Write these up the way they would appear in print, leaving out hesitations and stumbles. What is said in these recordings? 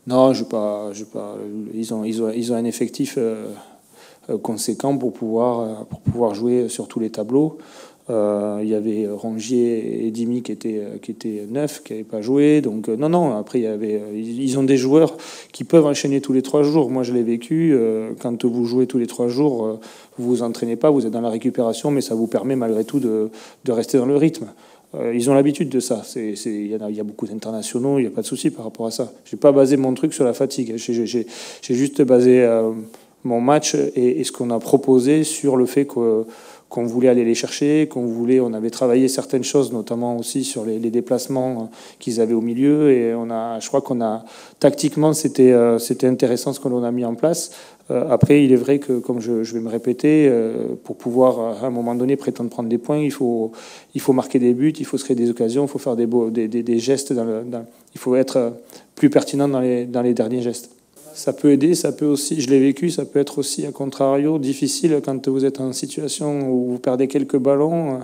Non, ils ont un effectif conséquent pour pouvoir jouer sur tous les tableaux. Il y avait Rongier et Dimi qui étaient neufs, qui n'avaient pas joué. Donc non. Après, ils ont des joueurs qui peuvent enchaîner tous les 3 jours. Moi, je l'ai vécu. Quand vous jouez tous les 3 jours, vous vous entraînez pas, vous êtes dans la récupération, mais ça vous permet malgré tout de rester dans le rythme. Ils ont l'habitude de ça. Il y a beaucoup d'internationaux, il n'y a pas de souci par rapport à ça. Je n'ai pas basé mon truc sur la fatigue. J'ai juste basé mon match et ce qu'on a proposé sur le fait qu'on voulait aller les chercher, on avait travaillé certaines choses, notamment aussi sur les déplacements qu'ils avaient au milieu. Et je crois tactiquement, c'était intéressant ce que l'on a mis en place. Après, il est vrai que, comme je vais me répéter, pour pouvoir à un moment donné prétendre prendre des points, il faut marquer des buts, il faut se créer des occasions, il faut faire des gestes. Il faut être plus pertinent dans les derniers gestes. Ça peut aider, ça peut aussi, je l'ai vécu, ça peut être aussi, à contrario, difficile quand vous êtes en situation où vous perdez quelques ballons.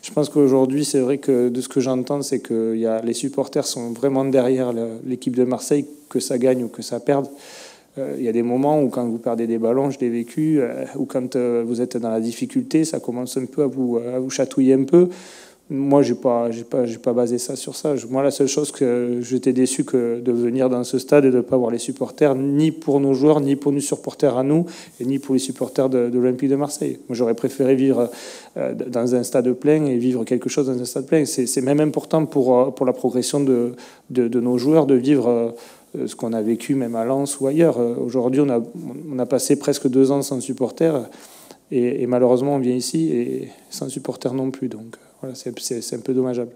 Je pense qu'aujourd'hui, c'est vrai que de ce que j'entends, c'est que les supporters sont vraiment derrière l'équipe de Marseille, que ça gagne ou que ça perde. Il y a des moments où quand vous perdez des ballons, je l'ai vécu, ou quand vous êtes dans la difficulté, ça commence un peu à vous chatouiller un peu. Moi, j'ai pas basé ça sur ça. Moi, la seule chose que j'étais déçu que de venir dans ce stade et de ne pas voir les supporters, ni pour nos joueurs, ni pour nos supporters à nous, et ni pour les supporters de l'Olympique de Marseille. Moi, j'aurais préféré vivre dans un stade plein et vivre quelque chose dans un stade plein. C'est même important pour la progression de nos joueurs de vivre ce qu'on a vécu même à Lens ou ailleurs. Aujourd'hui, on a passé presque 2 ans sans supporters. Et malheureusement, on vient ici et sans supporters non plus. Donc voilà, c'est un peu dommageable.